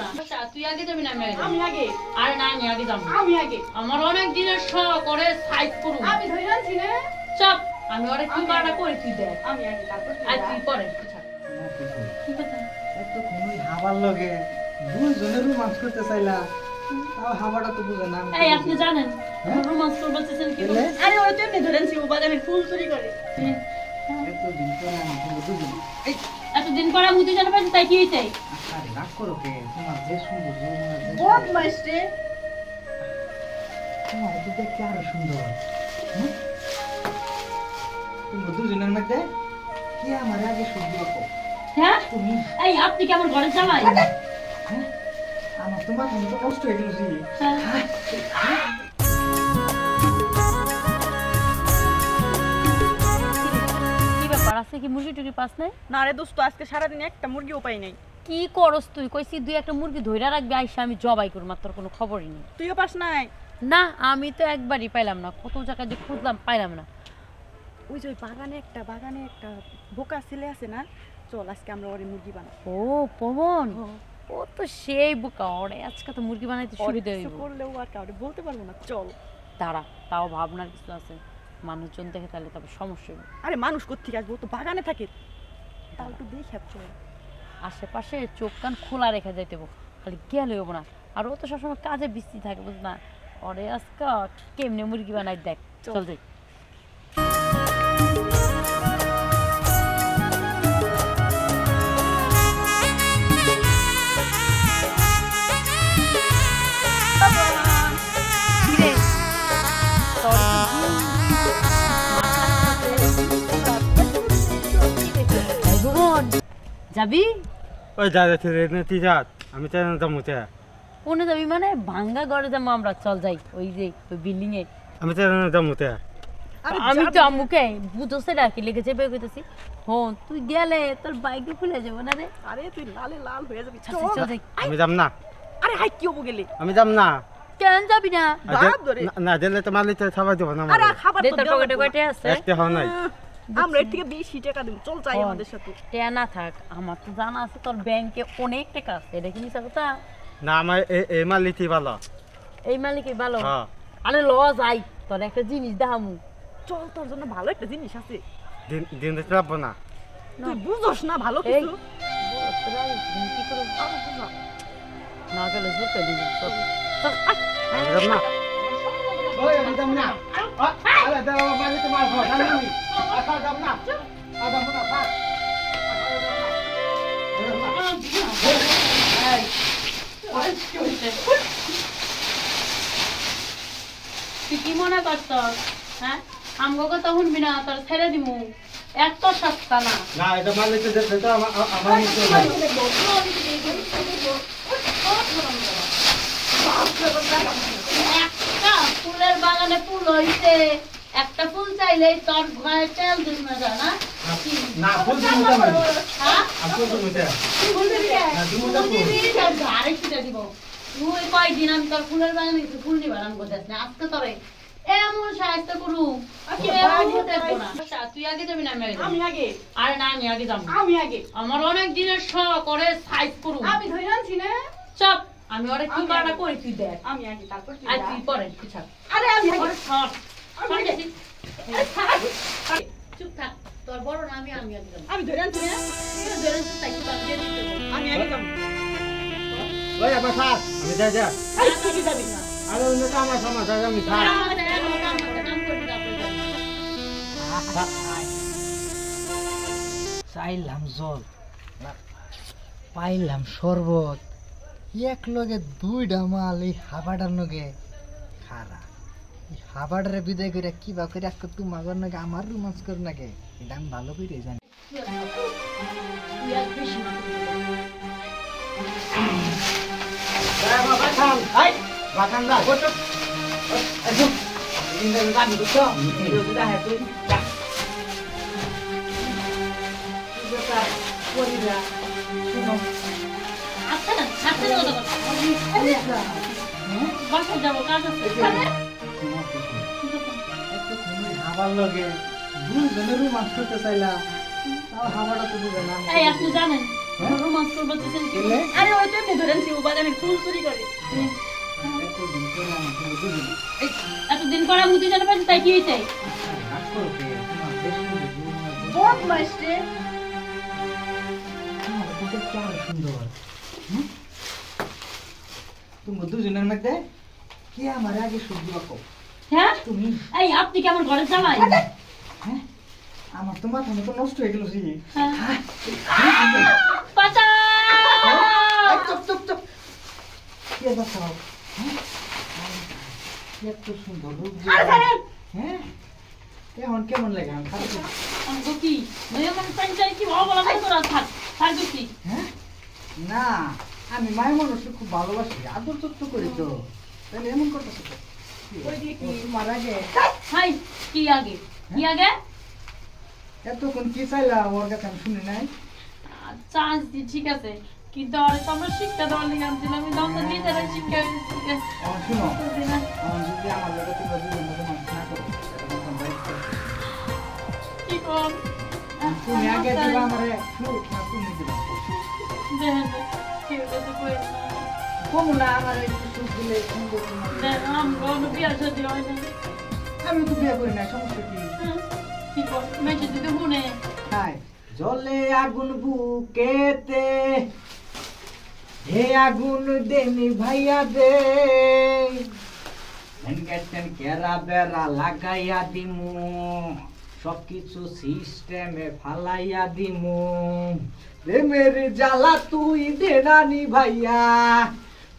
না। আচ্ছা তুই আগে যাবি না আমি আগে। আরে না আমি আগে যাব। আমি আগে। আমার অনেক দিনের শখ করে সাইড করব। আমি ধরে আনছি না। চুপ। আমি ওরে কি কাটা করি তুই দেখ। আমি আগে তারপর আর তুই পরে। কি কথা? এত কোনই হাবার লগে দুইজনের রোমান্স করতে চাইলা। তাও হাবাটা তো বুঝে না। এই আপনি জানেন রোমান্স করতেছেন কি? আরে ওরে তো এমনি ধরে আনছি ও বাগানে ফুল চুরি করে। এত দিন পর আমরা দুজন। এই এতদিন পরে মুদি জানা পাইছি তাই কি হইছে? আরে রাগ করো কে? তোমার যে সুন্দর বদমাইশ রে। তোমার তো দেখতে আরো সুন্দর। তুমি দুজনের মধ্যে কি আমার আগে সুন্দর কো? হ্যাঁ? তুমি এই আপনি কি আমার ঘরে জামাই? আমার তোমার মনে তো কষ্ট হয়ে গেল কি ব্যাপার আছে কি মুরগি টুকি পাস নাই? না রে দোস্ত আজকে সারাদিন একটা মুরগিও পাই নাই। কি করস তুই? কইছি দুই একটা মুরগি ধইরা রাখবি আইসা আমি জবাই করব মাত্র কোনো খবরই নেই। তুইও পাস নাই? না আমি তো একবারই পাইলাম না, কত জায়গায় যে খুঁজলাম পাইলাম না। ওই যে বাগানে একটা বোকা ছেলে আছে না, চল আজকে আমরা ওরে মুরগি বানাই। ও পবন ও তো সেই বোকা, ওরে আজকে তো মুরগি বানাইতে সুবিধা হইব। করলেও আর কাউরে বলতে পারবো না, চল। দাঁড়া তাও ভাবনার কিছু আছে, মানুষজন দেখে তাহলে তবে সমস্যা হবে। আরে মানুষ কোত্থেকে আসবো, ও তো বাগানে থাকে, তাও একটু দেখে চল। আশেপাশে চোখ কান খোলা রেখে যাইতে হবো, খালি গেলে হবো না। আর ও তো সবসময় কাজে বিস্তি থাকে বুঝ না, ওরে আজকে কেমনে মুরগি বানাই দেখ, চল যাই। যাবি? ওই যাচ্ছে রে নেতি যাত, আমি চাই না যামুতে। কোনে যাবি মানে? ভাঙ্গা ঘরে যাবো আমরা, চল যাই ওই যে ওই বিল্ডিং এ। আমি চাই না যামুতে। আমি তো আম্মুকে বুঝছে না কি লিখেছে বের করতেছি। হন তুই গেলে তোর বাইকে খুলে যাবো না রে। আরে তুই লালে লাল হয়ে যাবি, চল যাই। আমি যাম না। আরে হাই কি হবো গেলে? আমি যাম না। কেন যাবি না? বাপ ধরে না দিলে তো মালিক খাবার দেবো না। আরে খাবার দে তো তোর দেওয়া পকেটে লাগবে না। কয়টা আছে? একটা হয় নাই। আমরা এর থেকে বেশি টাকা দেব, চল যাই আমাদের সাথে। টেয়া না থাক, আমার তো জানা আছে তোর ব্যাংকে অনেক টাকা আছে, এটা কি মিছা কথা? না আমার এই মালিকই ভালো। এই মালিকই ভালো? হ্যাঁ। আরে ল যাই, তোর একটা জিনিস দেখামু। চল তোর জন্য ভালো একটা জিনিস আছে। দিন দিতে পারবো না। তুই বুঝোস না ভালো এই কিছু। কি করো না গেলে জোকে দিবি। চল চল আমি যাম না। ওই আমি যাম না। আরে দাও মালিতে মাল খাও, জানি আমি। আচ্ছা যাম না। আদম না থাক। তুই কি মনে করছস? হ্যাঁ আমগো কথা শুনবি না, তোর ছেড়ে দিমু। এত সস্তা না। না এটা মালিককে দেখতে তো আমার একটা ফুলের বাগানে ফুল হইছে, একটা ফুল চাইলেই তোর ঘরে তেল দিন না যা না। না ফুল দিমু না। হ্যাঁ আমি ফুল দিমু না। ফুল দিবি কে? না, দিমু না ফুল ফুল। দিবি তোর ঘরে ছিটা দিব। তুই কয়দিন আমি তোর ফুলের বাগানে গেছি, ফুল নিবার আনবো দেখ না আজকে তোরে এমন সাহায্য করু কি এমন হতে পারে না। আচ্ছা তুই আগে যাবি না আমি আগে। আরে না আমি আগে যাবো। আমি আগে। আমার অনেক দিনের শখ করে সাইড করু। আমি ধরে আনছি না। চুপ। আমি ওরে কি কাটা করি তুই দেখ। আমি আগে তারপর তুই আর যা। তুই পরে পিছা। আরে আমি আগে। ওরে সর। সর গেছি। আরে থাক। চুপ থাক। তোর বড় না আমি আগে যাবো। আমি ধরে আনছি না। তুই ধরে তাই কি বাদ দিয়ে দিতে হবে। আমি আগে যাব। ওই আবার থাক। আমি যাই যা। আরে তুই কি যাবি না? আরে অন্য কাম আছে আমার, যাই আমি থাক। চাইলাম জল, পাইলাম শরবত, এক লগে দুইটা মাল এই হাবাটার লগে খারা। এই হাবাটারে বিদায় করে কিবা করে আজকে তোমার নাকি আমার রোমান্স করে নাকি, এটা আমি ভালো করে জানি। বাগান না হাবার লগে দুইজনের রোমান্স করতে চাইলা, তাও হাবাটা তো বুঝে না। আপনি জানেন রোমান্স করবো বলতেছেন কি? কেলে? আরে ওই তো এমনি ধরেনছি ও বাগানে ফুল চুরি করে এতদিন পরে আমাকে বুঝলি এই, এতদিন পরে মুদি জানা পাচ্ছি তাই কি হয়েছে কাজ করো কে তোমার বেশ সুন্দর বহুত মাস্টে তোমার দুটো চার সুন্দর তুমি দুজনের মধ্যে কে আমার আগে সবজি বাকো হ্যাঁ তুমি এই আপনি কি আমার ঘরের জামাই হ্যাঁ আমার তো মাথা মতো নষ্ট হয়ে গেল জি হ্যাঁ। বাঁচা চুপ চুপ চুপ কে বাঁচাও এত সুন্দর রূপ যে হ্যাঁ এখন কেমন লাগে আমি খারাপ আমাকে কি মেয়ে মানে পঞ্চায়েত কি ভালো বলা করে তোরা থাক থাক দেখছি হ্যাঁ না আমি মায়ের মানুষকে খুব ভালোবাসি আদর যত্ন করি তো তাহলে এমন করতেছো তো তোমার আগে হাই কি আগে কি আগে এতক্ষণ কি চাইলা ওর কাছে আমি শুনি নাই চান্স দি ঠিক আছে কিন্তু আর তো আমরা শিক্ষা দেওয়ার লিগে আনছিলাম আমি দাম তো দিয়ে দেবে শিক্ষা এখন শুনো এখন যদি আমার লোকে তোমরা দুজন মতো মানুষ না করো তখন বাইরে করো। কি কর তুমি আগে দিবা আমারে সুখ না তুমি দিবা দেখেন কেউ কাছে কই না কমু না আমার একটু সুখ দিলে সুন্দর তোমার। দেখ আমরা বিয়ার সাথে হয় না আমি তো বিয়ে করি না সমস্যা কি কি কর মেসে দিতে শুনে হাই জলে আগুন বুকেতে হে আগুন দেনি ভাইয়া দে এনগেটেন কেরা বেরা লাগাইয়া দিমু সবকিছু সিস্টেমে ফালাইয়া দিমু প্রেমের জ্বালা তুই দে রানী ভাইয়া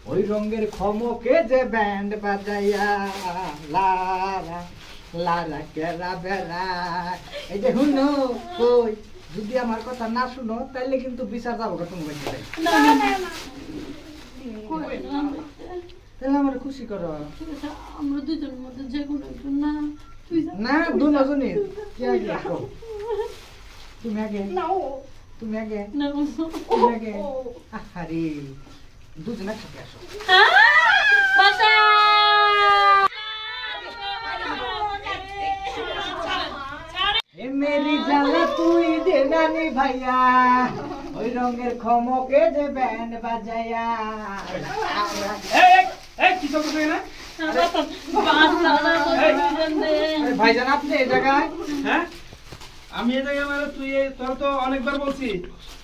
ওই রঙের খমকে যে ব্যান্ড বাজাইয়া লারা লারা কেরা বেরা এই যে হুনো কই যদি আমার কথা না শুনো তাহলে কিন্তু বিচার যাবো তুমি বলতে না না কই না তাহলে আমার খুশি করো ঠিক আছে আমরা দুজনের মধ্যে যে কোনো একজন না তুই যা না দুজনই কি আগে আসো তুমি আগে তুমি আগে না তুমি আগে আরে দুজন একসাথে আসো বাসা এ মেরি জালা তুই দে নানি ভাইয়া ওই রঙের খমকে যে ব্যান্ড বাজাইয়া এই কি সব করছিস না ভাইজান আপনি এই জায়গায় হ্যাঁ আমি এই জায়গায় মানে তোর তো অনেকবার বলছি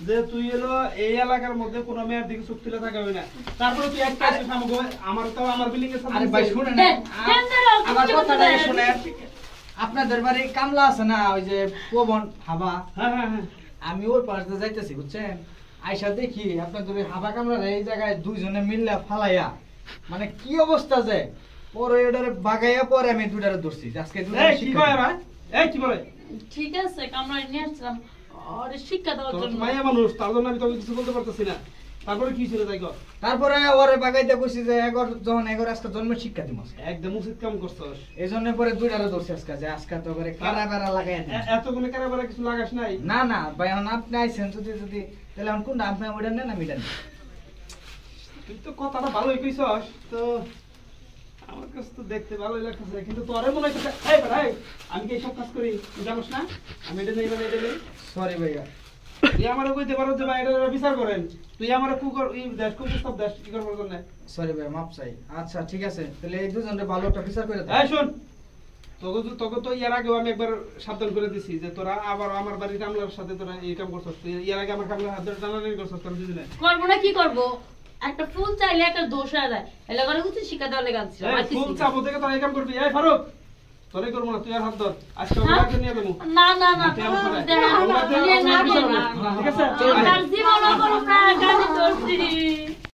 যে তুই এলো এই এলাকার মধ্যে কোনো মেয়ের দিকে চোখ তুলে থাকবে না তারপরে তুই একটা এসে সামনে আমার তো আমার বিল্ডিং এর সামনে আরে ভাই শুনে না আমার কথাটা শুনে আপনাদের বাড়ি কামলা আছে না ওই যে পবন হাবা হ্যাঁ হ্যাঁ হ্যাঁ আমি ওর পাশে যাইতেছি বুঝছেন আইসা দেখি আপনাদের ওই হাবা কামলার এই জায়গায় দুইজনে মিললে ফালাইয়া মানে কি অবস্থা যে পরে এটারে বাগাইয়া পরে আমি দুটারে ধরছি আজকে দুটারে এই কি কয় রে এই কি বলে ঠিক আছে কামরা নিয়ে আসছিলাম আরে শিক্ষা দেওয়ার তোর জন্য মায়া মানুষ তার জন্য আমি তোকে কিছু বলতে পারতেছি না তারপরে কি ছিল তাই কর তারপরে ওরে বাগাইতে কইছি যে এগর যখন এগর আজকে জন্মের শিক্ষা দিম একদম উচিত কাম করছস এই জন্য পরে দুইটারে ধরছি আজকে যে আজকে তো করে কারা বেড়া লাগাই দিই এত কোনো কারাবারে কিছু লাগাস নাই না না ভাই এখন আপনি আইছেন যদি তাহলে এখন কোনটা আপনি ওইটা নেন আমি এটা নেন তুই তো কথাটা ভালোই কইছস তো আমার কাছে তো দেখতে ভালোই লাগতেছে কিন্তু তোরে মনে হচ্ছে এই ভাই আমি কি সব কাজ করি তুই জানোস না আমি এটা নেই এটা নেই সরি ভাইয়া তুই আমারে কইতে পারো যে ভাই এটা বিচার করেন তুই আমারে কুকর এই দেশ কুপ্রস্তাব দেশ কি করবার জন্য সরি ভাই মাপ চাই আচ্ছা ঠিক আছে তাহলে এই দুজনের ভালো একটা বিচার করে দাও এই শুন তোকে তো এর আগেও আমি একবার সাবধান করে দিছি যে তোরা আবার আমার বাড়ির কামলার সাথে তোরা এই কাম করছস তুই এর আগে আমার কামলার হাত ধরে টানাটানি করছস তোরা দুজনে করবো না কি করবো একটা ফুল চাইলে একটা দোষ হয়ে যায় এলে করে উচিত শিক্ষা দেওয়ার লেগে আনছিলাম এই ফুল চাপো থেকে তোরা এই কাম করবি এই ফারুক তোরে করবো না তুই আর হাত ধর আজকে হ্যাঁ? ওকে নিয়ে দেবো না না না তুই আমার সাথে। দেখ, আমরা নিয়ে না, বিচার নিয়ে করবো। না। ঠিক আছে চল আমার জীবনও কোনো গাড়ি ধরছি